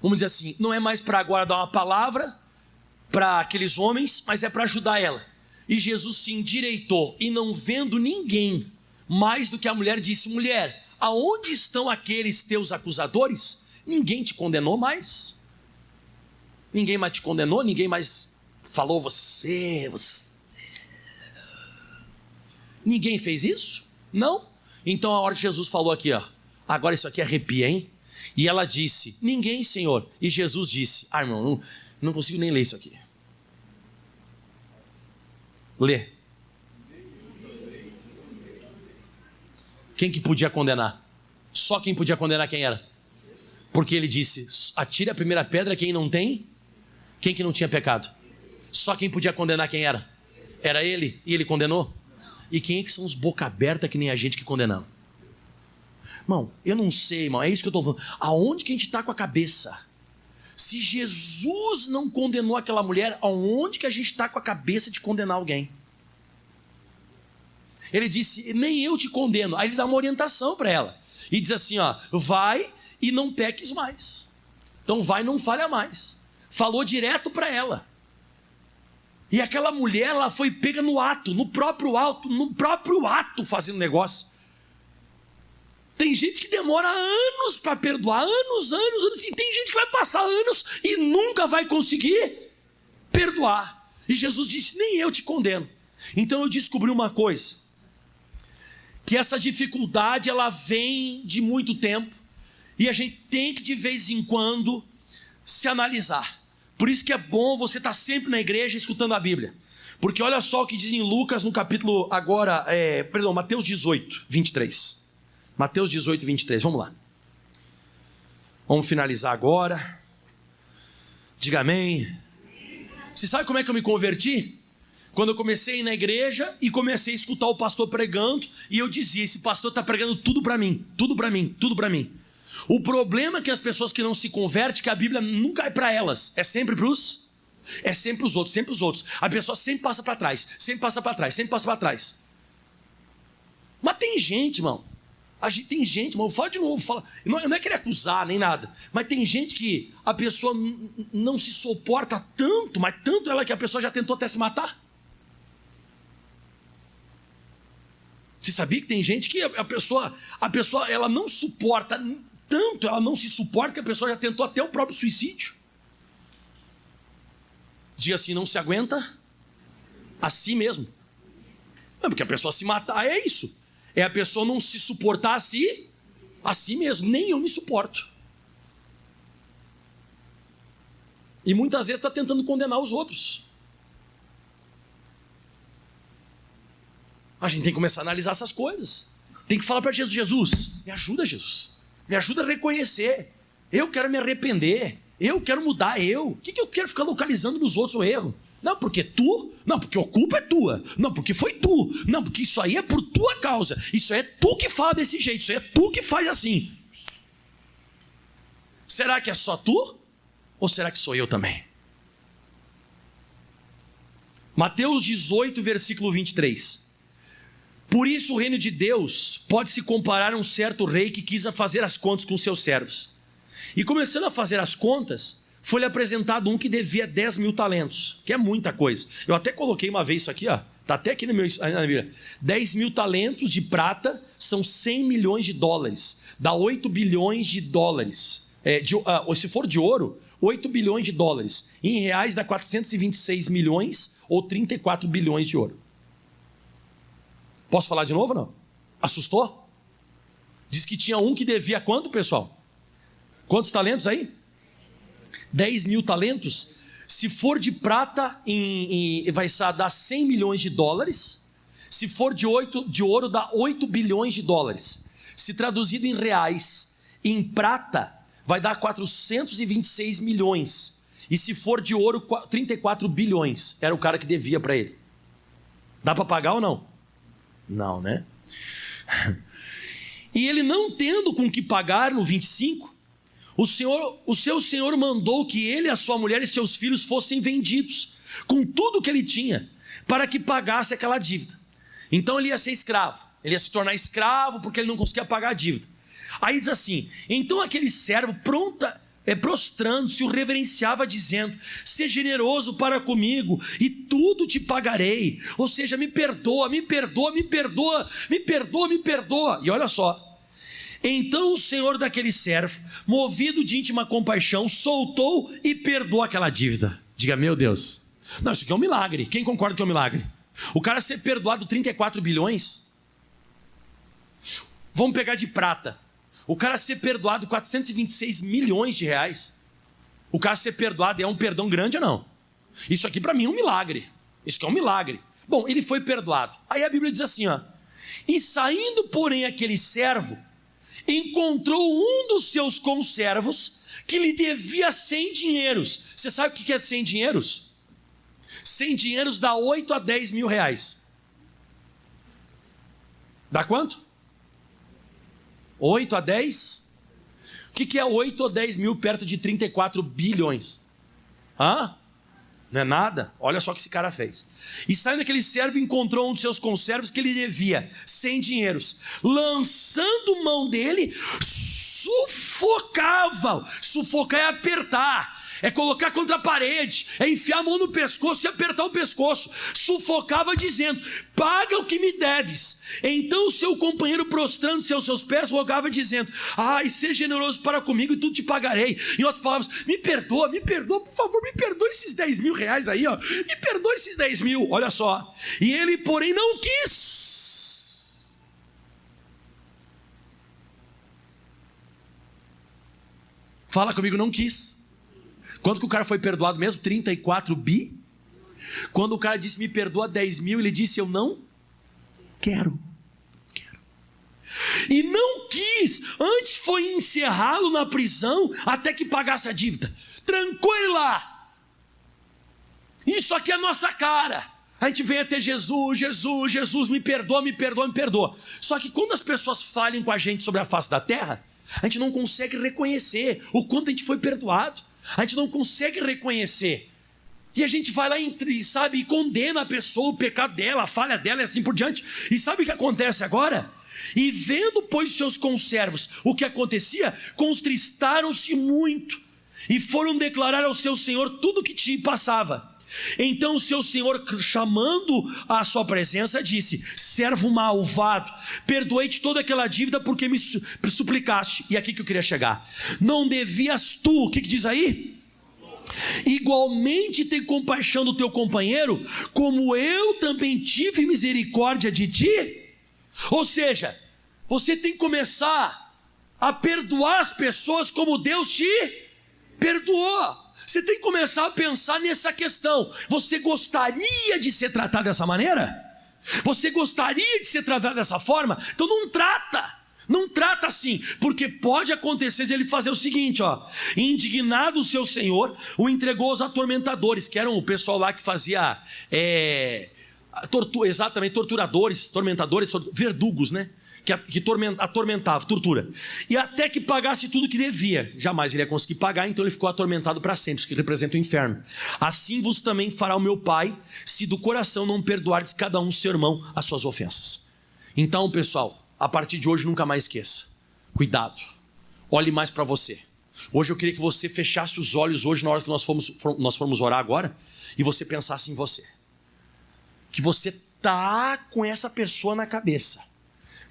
vamos dizer assim, não é mais para agora dar uma palavra para aqueles homens, mas é para ajudar ela. E Jesus se endireitou e não vendo ninguém, mais do que a mulher disse, mulher, aonde estão aqueles teus acusadores? Ninguém te condenou mais? Ninguém mais te condenou? Ninguém mais falou você... Ninguém fez isso? Não? Então a hora que Jesus falou aqui, ó, agora isso aqui arrepia, hein? E ela disse, ninguém, Senhor. E Jesus disse, irmão, não consigo nem ler isso aqui. Lê. Quem que podia condenar? Só quem podia condenar quem era? Porque ele disse, atire a primeira pedra quem não tem. Quem que não tinha pecado? Só quem podia condenar quem era? Era ele, e ele condenou? E quem é que são os boca aberta que nem a gente que condenamos? Irmão, eu não sei, irmão, é isso que eu estou falando. Aonde que a gente está com a cabeça? Se Jesus não condenou aquela mulher, aonde que a gente está com a cabeça de condenar alguém? Ele disse, nem eu te condeno. Aí ele dá uma orientação para ela. E diz assim, ó, vai e não peques mais. Então vai e não falha mais. Falou direto para ela. E aquela mulher, ela foi pega no ato, no próprio ato fazendo negócio. Tem gente que demora anos para perdoar, anos. E tem gente que vai passar anos e nunca vai conseguir perdoar. E Jesus disse, nem eu te condeno. Então eu descobri uma coisa. Que essa dificuldade, ela vem de muito tempo. E a gente tem que, de vez em quando, se analisar. Por isso que é bom você estar sempre na igreja escutando a Bíblia. Porque olha só o que diz em Lucas, no capítulo agora, Mateus 18, 23. Mateus 18, 23, vamos lá. Vamos finalizar agora. Diga amém. Você sabe como é que eu me converti? Quando eu comecei a ir na igreja e comecei a escutar o pastor pregando, e eu dizia, esse pastor está pregando tudo para mim. O problema é que as pessoas que não se convertem, que a Bíblia nunca é para elas, é sempre para os outros. A pessoa sempre passa para trás. Mas tem gente, irmão, Tem gente, mas eu falo de novo, não é querer acusar nem nada, mas tem gente que a pessoa não se suporta tanto, mas tanto ela que a pessoa já tentou até se matar. Você sabia que tem gente que a pessoa ela não suporta tanto, ela não se suporta que a pessoa já tentou até o próprio suicídio? Diz assim, não se aguenta a si mesmo. Não, porque a pessoa se matar é isso. É a pessoa não se suportar a si mesmo. Nem eu me suporto. E muitas vezes está tentando condenar os outros. A gente tem que começar a analisar essas coisas. Tem que falar para Jesus, Jesus, me ajuda, Jesus. Me ajuda a reconhecer. Eu quero me arrepender. Eu quero mudar eu. O que eu quero ficar localizando nos outros o erro? Não, porque tu. Não, porque a culpa é tua. Não, porque foi tu. Não, porque isso aí é por tua causa. Isso é tu que fala desse jeito. Isso é tu que faz assim. Será que é só tu? Ou será que sou eu também? Mateus 18, versículo 23. Por isso o reino de Deus pode se comparar a um certo rei que quis fazer as contas com seus servos. E começando a fazer as contas, foi-lhe apresentado um que devia 10 mil talentos, que é muita coisa. Eu até coloquei uma vez isso aqui, ó. Está até aqui na Bíblia. 10 mil talentos de prata são 100 milhões de dólares. Dá 8 bilhões de dólares. Se for de ouro, 8 bilhões de dólares. Em reais dá 426 milhões ou 34 bilhões de ouro. Posso falar de novo ou não? Assustou? Diz que tinha um que devia quanto, pessoal? Quantos talentos aí? 10 mil talentos. Se for de prata, vai dar 100 milhões de dólares. Se for de ouro, dá 8 bilhões de dólares. Se traduzido em reais, em prata, vai dar 426 milhões. E se for de ouro, 34 bilhões. Era o cara que devia para ele. Dá para pagar ou não? Não, né? E ele não tendo com que pagar no 25, o seu senhor mandou que ele, a sua mulher e seus filhos fossem vendidos, com tudo que ele tinha, para que pagasse aquela dívida. Então ele ia ser escravo, ele ia se tornar escravo porque ele não conseguia pagar a dívida. Aí diz assim, então aquele servo prostrando-se o reverenciava dizendo, seja generoso para comigo e tudo te pagarei. Ou seja, me perdoa, me perdoa, me perdoa, me perdoa, me perdoa. E olha só, então o senhor daquele servo, movido de íntima compaixão, soltou e perdoou aquela dívida. Diga, meu Deus, não, isso aqui é um milagre. Quem concorda que é um milagre? O cara ser perdoado 34 bilhões, vamos pegar de prata, o cara ser perdoado 426 milhões de reais, o cara ser perdoado é um perdão grande ou não? Isso aqui para mim é um milagre. Isso aqui é um milagre. Bom, ele foi perdoado. Aí a Bíblia diz assim, ó, e saindo porém aquele servo, encontrou um dos seus conservos que lhe devia 100 dinheiros. Você sabe o que é 100 dinheiros? 100 dinheiros dá 8 a 10 mil reais. Dá quanto? 8 a 10? O que é 8 ou 10 mil perto de 34 bilhões? Hã? Não é nada? Olha só o que esse cara fez. E saindo aquele servo, encontrou um dos seus conservos que lhe devia 100 dinheiros. Lançando mão dele, sufocava. Sufocar é apertar, é colocar contra a parede, é enfiar a mão no pescoço e apertar o pescoço. Sufocava dizendo, paga o que me deves. Então o seu companheiro, prostrando-se aos seus pés, rogava dizendo, ai, seja generoso para comigo e tudo te pagarei. Em outras palavras, me perdoa, por favor, me perdoa esses 10 mil reais aí, ó. Me perdoa esses 10 mil, olha só. E ele, porém, não quis. Fala comigo, não quis. Quanto que o cara foi perdoado mesmo? 34 bi? Quando o cara disse, me perdoa 10 mil, ele disse, eu não quero. E não quis, antes foi encerrá-lo na prisão até que pagasse a dívida. Trancou ele lá. Isso aqui é a nossa cara. A gente vem até Jesus, Jesus, Jesus, me perdoa, me perdoa, me perdoa. Só que quando as pessoas falem com a gente sobre a face da terra, a gente não consegue reconhecer o quanto a gente foi perdoado. A gente não consegue reconhecer. E a gente vai lá e condena a pessoa, o pecado dela, a falha dela e assim por diante. E sabe o que acontece agora? E vendo, pois, seus conservos o que acontecia, contristaram-se muito e foram declarar ao seu senhor tudo o que te passava. Então o seu senhor, chamando à sua presença, disse: servo malvado, perdoei-te toda aquela dívida porque me suplicaste. E aqui que eu queria chegar: não devias tu, o que diz aí? Igualmente ter compaixão do teu companheiro, como eu também tive misericórdia de ti? Ou seja, você tem que começar a perdoar as pessoas como Deus te perdoou. Você tem que começar a pensar nessa questão. Você gostaria de ser tratado dessa maneira? Você gostaria de ser tratado dessa forma? Então não trata assim, porque pode acontecer de ele fazer o seguinte, indignado o seu senhor, o entregou aos atormentadores, que eram o pessoal lá que fazia torturadores, tormentadores, verdugos, né? Que atormentava, tortura. E até que pagasse tudo que devia. Jamais ele ia conseguir pagar, então ele ficou atormentado para sempre, isso que representa o inferno. Assim vos também fará o meu Pai, se do coração não perdoardes cada um seu irmão as suas ofensas. Então, pessoal, a partir de hoje nunca mais esqueça. Cuidado. Olhe mais para você. Hoje eu queria que você fechasse os olhos hoje, na hora que nós formos orar agora, e você pensasse em você. Que você está com essa pessoa na cabeça.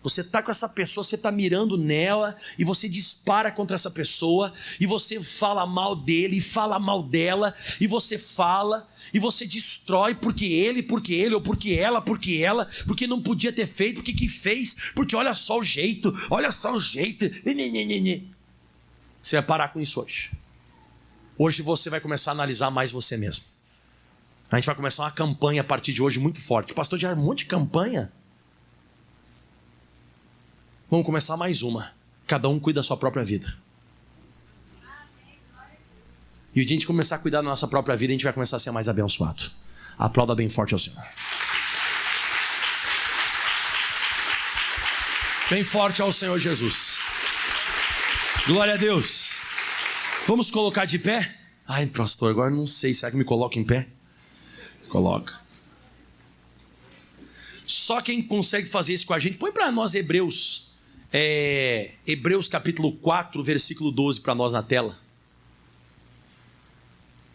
Você está com essa pessoa, você está mirando nela, e você dispara contra essa pessoa, e você fala mal dele, e fala mal dela, e você fala, e você destrói porque ele, ou porque ela, porque não podia ter feito, porque que fez, porque olha só o jeito. Você vai parar com isso hoje. Hoje você vai começar a analisar mais você mesmo. A gente vai começar uma campanha a partir de hoje muito forte. Pastor, já um monte de campanha? Vamos começar mais uma. Cada um cuida da sua própria vida. E o dia que a gente começar a cuidar da nossa própria vida, a gente vai começar a ser mais abençoado. Aplauda bem forte ao Senhor. Bem forte ao Senhor Jesus. Glória a Deus. Vamos colocar de pé? Ai, pastor, agora não sei. Será que me coloca em pé? Coloca. Só quem consegue fazer isso com a gente, põe para nós Hebreus capítulo 4, versículo 12 para nós na tela.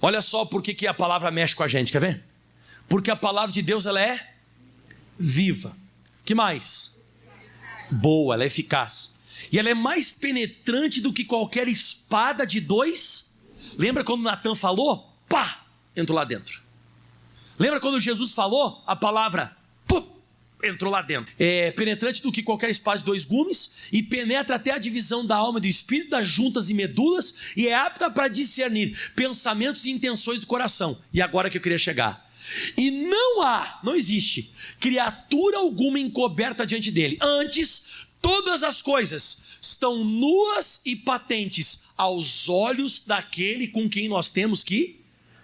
Olha só por que a palavra mexe com a gente, quer ver? Porque a palavra de Deus, ela é viva. Que mais? Boa, ela é eficaz. E ela é mais penetrante do que qualquer espada de dois. Lembra quando Natan falou? Pá! Entrou lá dentro. Lembra quando Jesus falou a palavra? Pum! Entrou lá dentro. É penetrante do que qualquer espada de dois gumes, e penetra até a divisão da alma e do espírito, das juntas e medulas, e é apta para discernir pensamentos e intenções do coração. E agora que eu queria chegar. E não existe criatura alguma encoberta diante dele. Antes, todas as coisas estão nuas e patentes aos olhos daquele com quem nós temos que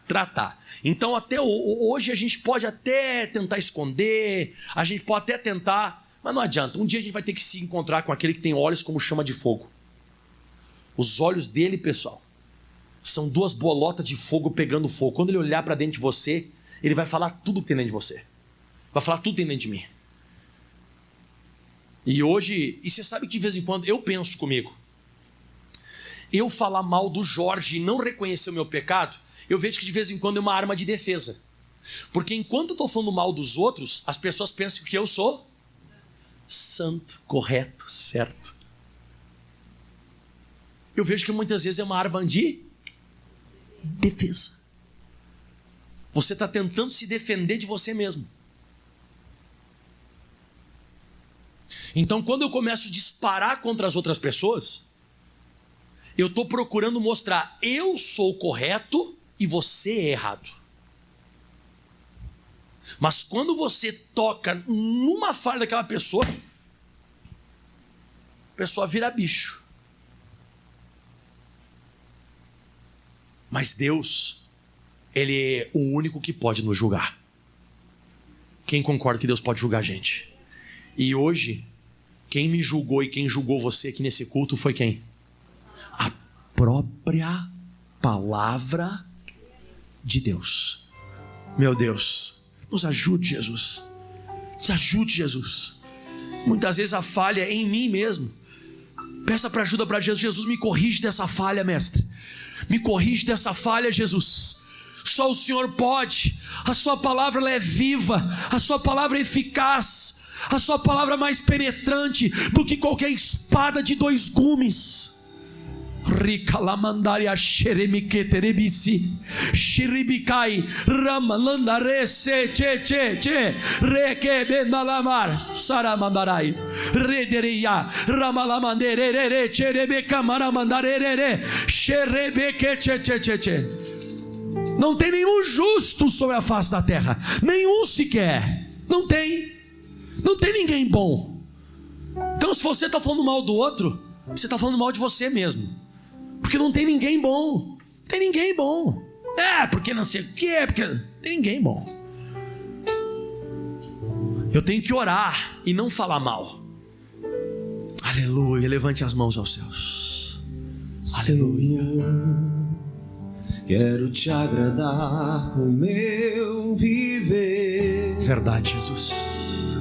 tratar. Então até hoje a gente pode até tentar esconder, a gente pode até tentar, mas não adianta. Um dia a gente vai ter que se encontrar com aquele que tem olhos como chama de fogo. Os olhos dele, pessoal, são duas bolotas de fogo pegando fogo. Quando ele olhar para dentro de você, ele vai falar tudo que tem dentro de você. Vai falar tudo que tem dentro de mim. E hoje, e você sabe que de vez em quando eu penso comigo, eu falar mal do Jorge e não reconhecer o meu pecado, eu vejo que de vez em quando é uma arma de defesa. Porque enquanto eu estou falando mal dos outros, as pessoas pensam que eu sou santo, correto, certo. Eu vejo que muitas vezes é uma arma de defesa. Você está tentando se defender de você mesmo. Então, quando eu começo a disparar contra as outras pessoas, eu estou procurando mostrar: eu sou correto e você é errado. Mas quando você toca numa falha daquela pessoa, a pessoa vira bicho. Mas Deus, Ele é o único que pode nos julgar. Quem concorda que Deus pode julgar a gente? E hoje, quem me julgou e quem julgou você aqui nesse culto foi quem? A própria palavra de Deus. Meu Deus, nos ajude, Jesus. Nos ajude, Jesus. Muitas vezes a falha é em mim mesmo. Peça para ajuda para Jesus. Jesus, me corrige dessa falha, mestre. Me corrige dessa falha, Jesus. Só o Senhor pode. A sua palavra ela é viva, a sua palavra é eficaz, a sua palavra é mais penetrante do que qualquer espada de 2 gumes. Rica lamandaria xeremiqueterebisi xiribikai ramalandare se che che che requebendalamar saramandarai rederia ramalamanderere xerebecamaramandarere xerebeque che che che che. Não tem nenhum justo sobre a face da terra, nenhum sequer. Não tem ninguém bom. Então, se você está falando mal do outro, você está falando mal de você mesmo, porque não tem ninguém bom. Tem ninguém bom. Porque não sei o que, porque não tem ninguém bom. Eu tenho que orar e não falar mal. Aleluia. Levante as mãos aos céus. Aleluia. Quero te agradar com meu viver. Verdade, Jesus.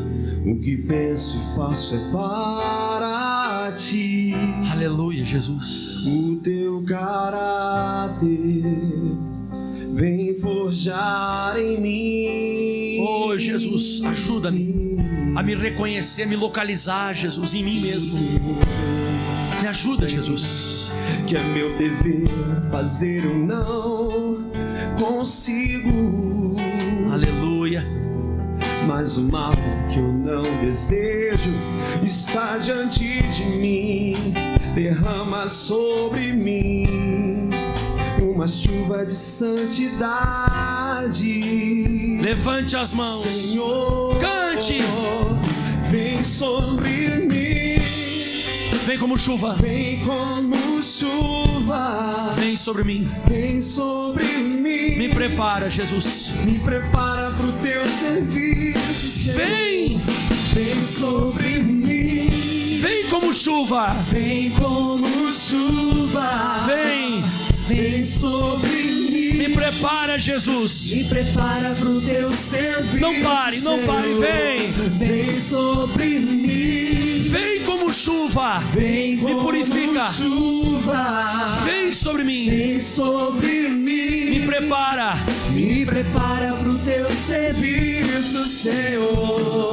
O que penso e faço é para ti. Aleluia, Jesus. O teu caráter vem forjar em mim. Oh, Jesus, ajuda-me a me reconhecer, a me localizar, Jesus, em mim mesmo. Me ajuda, Jesus. Que é meu dever fazer, eu não consigo. Aleluia. Mas o mal que eu não desejo está diante de mim. Derrama sobre mim uma chuva de santidade. Levante as mãos, Senhor, cante. Vem sobre mim. Vem como chuva. Vem como chuva. Vem sobre mim. Vem sobre mim. Me prepara, Jesus. Me prepara pro teu serviço, Senhor. Vem. Vem sobre mim. Vem como chuva. Vem como chuva. Vem. Vem sobre mim. Me prepara, Jesus. Me prepara pro teu serviço. Não pare, não pare. Vem. Vem sobre mim. Vem como chuva. Vem como me purifica. Chuva. Vem sobre mim. Vem sobre mim. Me prepara. Me prepara pro teu serviço, Senhor.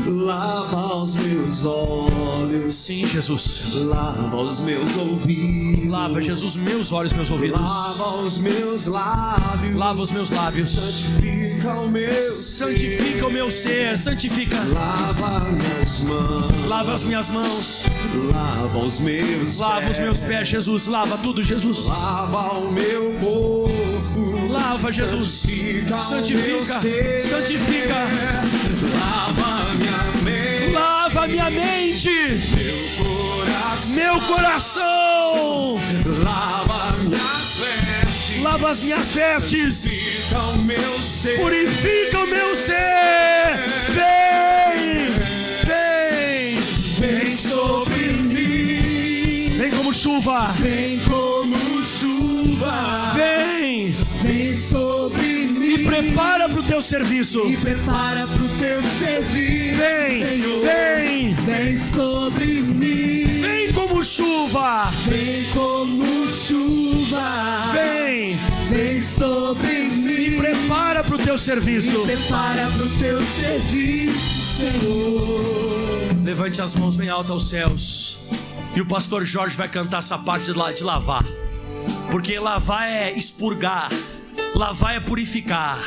Lava os meus olhos. Sim, Jesus. Lava os meus ouvidos. Lava, Jesus, meus olhos, meus ouvidos. Lava os meus lábios. Lava os meus lábios. Santifica o meu Santifica o meu ser. Santifica. Lava minhas mãos. Lava as minhas mãos. Lava os meus Lava pés. os meus pés, Jesus. Lava tudo, Jesus. Lava o meu corpo. Lava, Jesus. Santifica. Santifica. Lava minha mente. Lava minha mente. Meu coração. Lava minhas vestes. Lava as minhas vestes. Purifica o meu ser. Purifica o meu ser. Vem. Vem. Vem sobre mim. Vem como chuva. Vem como chuva. Vem. Vem sobre mim. Me prepara pro teu serviço. Me prepara pro teu serviço. Vem. Senhor. Vem. Vem sobre mim. Vem como chuva. Vem como chuva. Vem. Vem sobre mim. Me prepara pro teu serviço. Me prepara pro teu serviço, Senhor. Levante as mãos bem alto aos céus. E o pastor Jorge vai cantar essa parte de lavar. Porque lavar é expurgar. Lavar é purificar.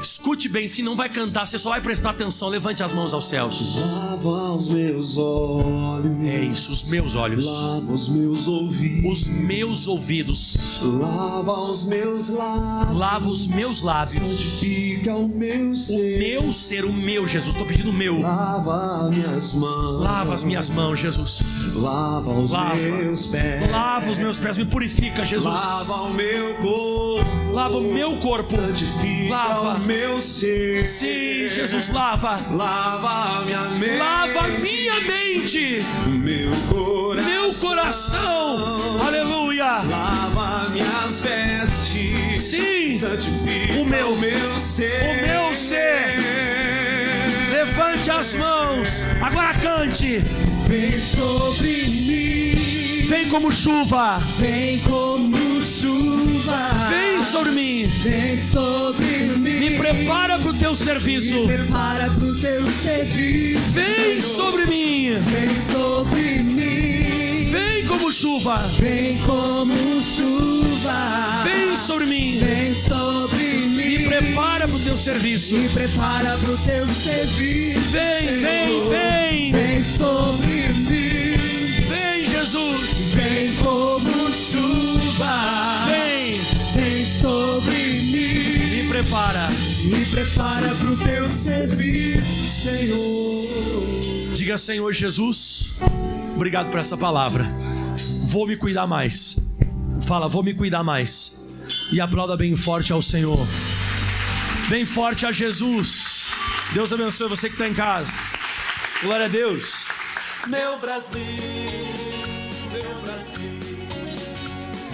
Escute bem, se não vai cantar, você só vai prestar atenção. Levante as mãos aos céus. Lava os meus olhos. É isso, os meus olhos. Lava os meus ouvidos. Os meus ouvidos. Lava os meus lábios. Lava os meus lábios. Santifica o meu ser. O meu ser, o meu, Jesus. Estou pedindo o meu. Lava minhas mãos. Lava as minhas mãos, Jesus. Lava os meus pés. Lava os meus pés, me purifica, Jesus. Lava o meu corpo. Lava o meu corpo. Santifica Lava o meu ser. Sim, Jesus, lava. Lava minha mente. Lava minha mente. Meu coração. Meu coração. Aleluia. Lava minhas vestes. Sim. Santifica O meu ser. O meu ser. Levante as mãos. Agora cante. Vem sobre mim. Vem como chuva. Vem como chuva. Vem sobre mim. Vem sobre mim. Me prepara pro teu serviço. Me prepara pro teu serviço. Vem sobre mim. Vem sobre mim. Vem como chuva. Vem como chuva. Vem sobre mim. Vem sobre mim. Me prepara pro teu serviço. Me prepara pro teu serviço. Vem. Vem sobre mim. Vem, Jesus. Vem como chuva. Vem sobre mim. Me prepara. Me prepara pro teu serviço, Senhor. Diga, Senhor Jesus, obrigado por essa palavra. Vou me cuidar mais. Fala, vou me cuidar mais. E aplauda bem forte ao Senhor. Bem forte a Jesus. Deus abençoe você que está em casa. Glória a Deus. Meu Brasil,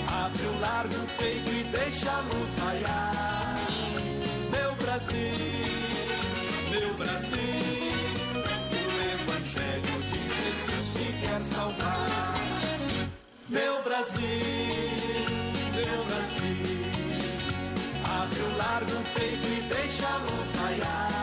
abre o largo peito e deixa a luz raiar. Meu Brasil, o Evangelho de Jesus te quer salvar. Meu Brasil, abre o largo peito e deixa a luz raiar.